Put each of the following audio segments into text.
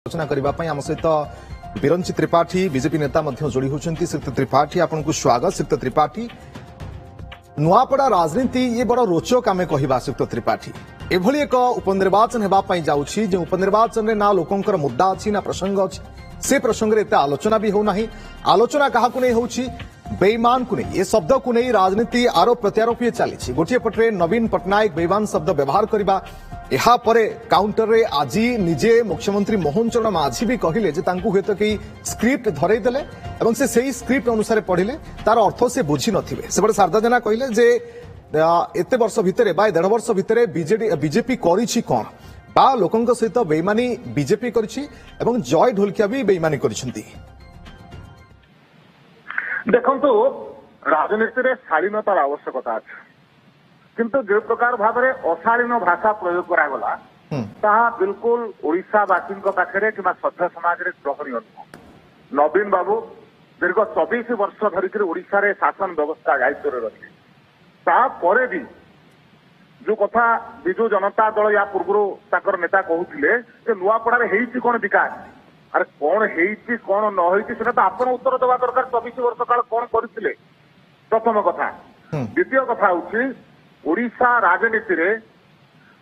आलोचना करने आम सहित बिरंची त्रिपाठी बीजेपी नेता जोड़ी होती श्रीयुक्त त्रिपाठी आपको स्वागत। श्रीयुक्त त्रिपाठी नुआपड़ा राजनीति ये बड़ रोचक आम कह श्रीयुक्त त्रिपाठी एभली एक उपनिर्वाचन होगापाई जाऊँगी जो उपनिर्वाचन में ना लोकंर मुद्दा अच्छी ना प्रसंग अच्छी से प्रसंग में एत आलोचना भी होना आलोचना क्या नहीं होची बेईमान को नहीं ये शब्द को नहीं राजनीति आरोप प्रत्यारोप ये चली गोटे पटे नवीन पट्टनायक बेईमान शब्द व्यवहार करवा या काउंटर रे आज निजे मुख्यमंत्री मोहन चरण माझी भी कहले जे तांकू हेतु कई स्क्रिप्ट धरईदेले और से सही स्क्रिप्ट अनुसार पढ़िले तार अर्थ से बुझी नथिबे से बड़े शारदा जेना कहले जे एते वर्ष भितरे बा 1.5 वर्ष भितरे बीजेपी करिछि कोन बा लोकंक सहित बेईमानी बीजेपी करिछि एवं जय ढोलकिया भी बेईमानी करिसंती। देखंतु राजनीति रे शालीनतार आवश्यकता अछि किंतु जो प्रकार भाव में अशालीन भाषा प्रयोग करागला ताहा बिल्कुल ओडिशावासी पाखे कि सभ्य समाज में ग्रहणीय नुह। नवीन बाबू दीर्घ 24 वर्ष धरिक ओडिशा रे शासन व्यवस्था दायित्व रही तापर भी जो कथा विजु जनता दल या पूर्व नेता कहते नुआपड़ा कौन विकास अरे कौन कौन न तो आप उत्तर देवा दरकार 24 वर्ष काल कौन करते प्रथम कथा। द्वितीय कथा हूँ ओडिशा राजनीति रे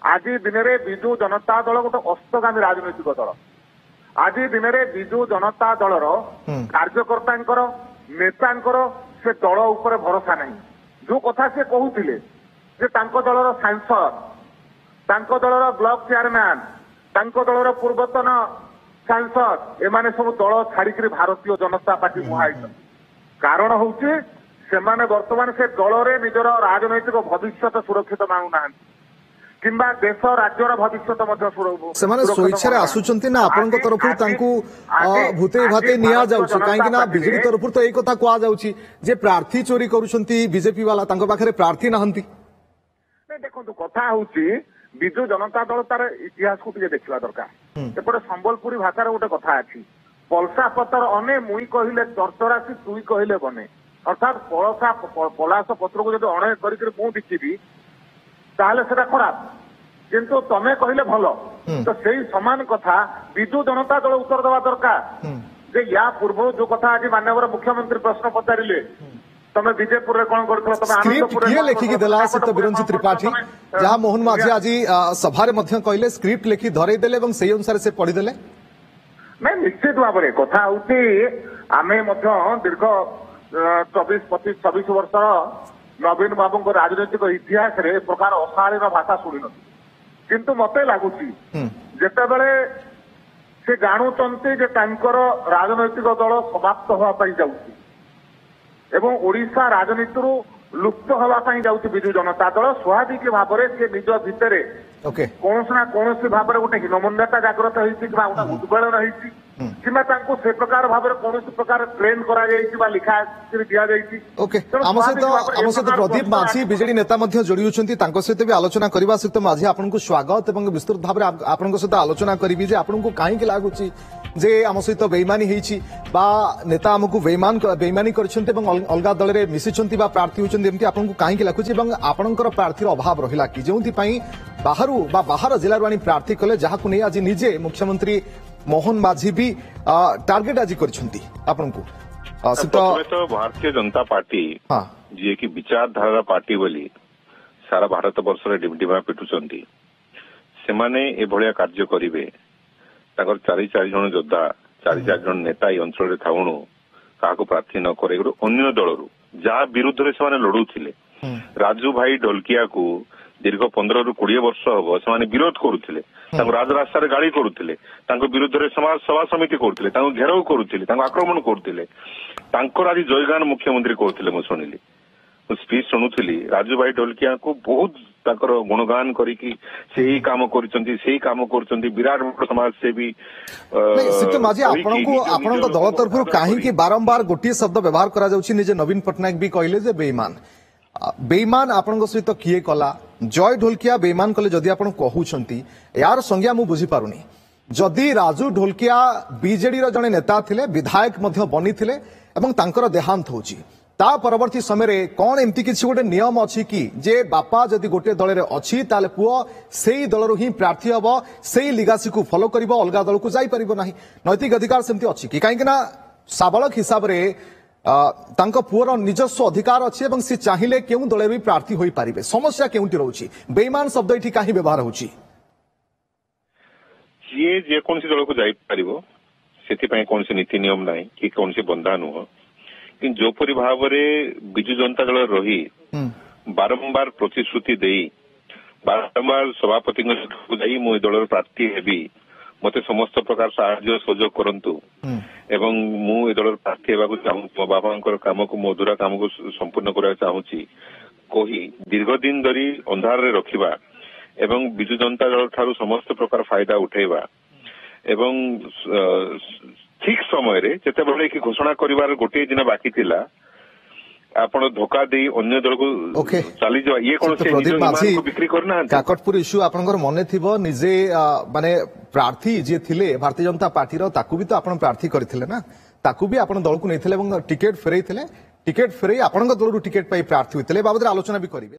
आज दिन में विजु जनता दल गोटे अस्तगामी राजनैतिक दल आज दिन में विजु जनता दलर कार्यकर्ता नेता से दल उपर भरोसा नहीं जो कथा से कहते दलर सांसद दलर ब्लॉक चेयरमैन दलर पूर्वतन सांसद एमाने सब दल छाड़ी भारतीय जनता पार्टी मुहाई कारण हूँ सेमाने वर्तमान से दल रे निजर राजनैतिक भविष्य सुरक्षित मांगुना किंबा देश राज्यर भविष्य स्वेच्छा आसुचंती ना आपन तरफ भूते भाते निया जाउची काहेकि ना बीजेपी तरफ तो एक कथा कहा जाउची जे प्रार्थी चोरी करूछंती बीजेपी वाला तांको पाखरे प्रार्थी नहंती। नहीं देखंतु कथा होची विजु जनता दल तार इतिहास को देखा दरकार एपटे संबलपुरी भाषार गोटे कथा अच्छी पलसा पतर अने मुई कहले चर्चरासी तुई कहले बने अर्थात पलाश पत्र को जो अणे कर बिकिबी ताहले सेटा खराब किंतु तमे कहले भल तो सही समान कथा विजु जनता दल उत्तर देवा दरकार जे या पूर्व जो कथा आज माननीय मुख्यमंत्री प्रश्न पचारे तमे विजयपुर कौन कर लिखिकी देला सहित बिरंची त्रिपाठी जहाँ मोहन माझी आज सभारे कहले स्क्रिप्ट लिखि धरईदेले से अनुसार से पढ़ीदेले नहीं निश्चित भाव में कथा हूँ आम दीर्घ 24-26 वर्ष नवीन बाबू राजनैतिक इतिहास रे प्रकार अशालीन भाषा शुणी न किंतु मते लगुच जितेबले से जानुचंती जे तांकर राजनैतिक दल समाप्त होगापाई जाउची एवं ओडिशा राजनीति लुप्त होगापाई जाउची विजु जनता दल स्वाभाविक भाव में से निज भितर कौन ना कौन भाव में गोटे हीनमन्यता जागृत होती गोटे उद्वेलन होती किंबा से प्रकार भाव में कौन प्रकार ट्रेन करा लिखा आम सहित प्रदीप माझी बीजेडी नेता जोड़ी होती सहित भी आलोचना करने सहित माझी आपको स्वागत और विस्तृत भाव में आपन सहित आलोचना करी आपको कहीं लगुच जे आम सहित बेईमानी होती नेता आमको बेईमानी करछन्ते अलग दल में मिशिछन्ति प्रार्थी होती आपको कहीं लगुच आपणकर प्रार्थी अभाव रहा कि जो बाहर जिलूर आनी प्रार्थी कले जहाँ नहीं आज निजे मुख्यमंत्री मोहन माझी भी टार्गेट आज करछन्ति आपनको तो भारतीय जनता पार्टी जी की विचारधारा पार्टी बोली सारा भारत वर्ष डिमा पिटुचंती से माने ए भलिया कार्य करिवे ताकर 4 जन योद्धा 4 जन नेता ये अंचल थाउणु काको प्रार्थी न करे अन्य दलरू जहाँ विरुद्ध रे से लड़ुथिले राजू भाई ढोलकिया को दीर्घ 15 ରୁ 20 वर्ष हम से विरोध करुले राजरास्तार गाड़ी करुले विरुद्ध रे समाज सभा समिति करुले घेराव करुले आक्रमण करुले आज जयगान मुख्यमंत्री कहते मुझे शुणिली स्पीच शुणुली राजू भाई ढोलकिया को बहुत गुणगान करी काम कर विराट बड़ समाज से भी माझी आपण दल तरफ कहीं बारंबार गोटे शब्द व्यवहार कर नवीन पट्टनायक भी कहले बेईमान आपण सहित किए कला जय ढोलकिया बेईमान कले जदि आपण कहउछंती यार संज्ञा मु बुझी पारुनी जदि राजू ढोलकिया बीजेडी रो जने नेता थिले विधायक मध्य बनी थिले एवं तांकर देहांत होची ता परवर्ती समय कौन एमती किसी गोटे नियम अच्छी कि जे बापा जदि गोटे दल अच्छी ताले पुओ सेई दलरू ही प्रार्थी हम सेई लिगासी को फॉलो करिवो अलगा दल को जाई परिबो नाही नैतिक अधिकार सेमती अच्छी कि काहेकि ना साबालक हिसाब रे तांको पुअर निजस्व अधिकार अच्छी एवं से चाहिए केउ दल भी प्रार्थी होई पारिबे समस्या केउटी रहउची बेईमान शब्द एठी काहे व्यवहार होउची जे कौन दल को जाई परिबो सेति कौन नीति नियम ना कि कौन बंधा नुह कि जोपरी भाव में विजु जनता दल रही बारंबार प्रतिश्रुति दे बारंबार सभापति मु दल प्रार्थी हेबी मते समस्त प्रकार साहाय्य सहयोग करंतु एवं मु ए दल प्रार्थी हेबाकु चाहूँ मो बाबांकर काम को मधुरा काम को संपूर्ण करबा चाहूची कही दीर्घ दिन धरी अंधार रे रखिबा एवं विजु जनता दल ठारू समस्त प्रकार फायदा उठेबा एवं ठीक समय रे जेते बेले कि घोषणा करिवार गोटे दिन बाकी थिला आपण धोखा दे अन्य दल को चली जा ये कोन से प्रदीप माझी बिक्री करना काकटपुर इश्यू आपनकर मने थिबो निजे माने प्रार्थी जे थिले भारतीय जनता पार्टी रो ताकू भी तो आपण प्रार्थी करथिले ना ताकू भी आपण दल को नैथिले एवं टिकट फेरैथिले टिकट फेरै आपनक दल टिकट पाई प्रार्थी होइथिले बाबद आलोचना भी करिवे।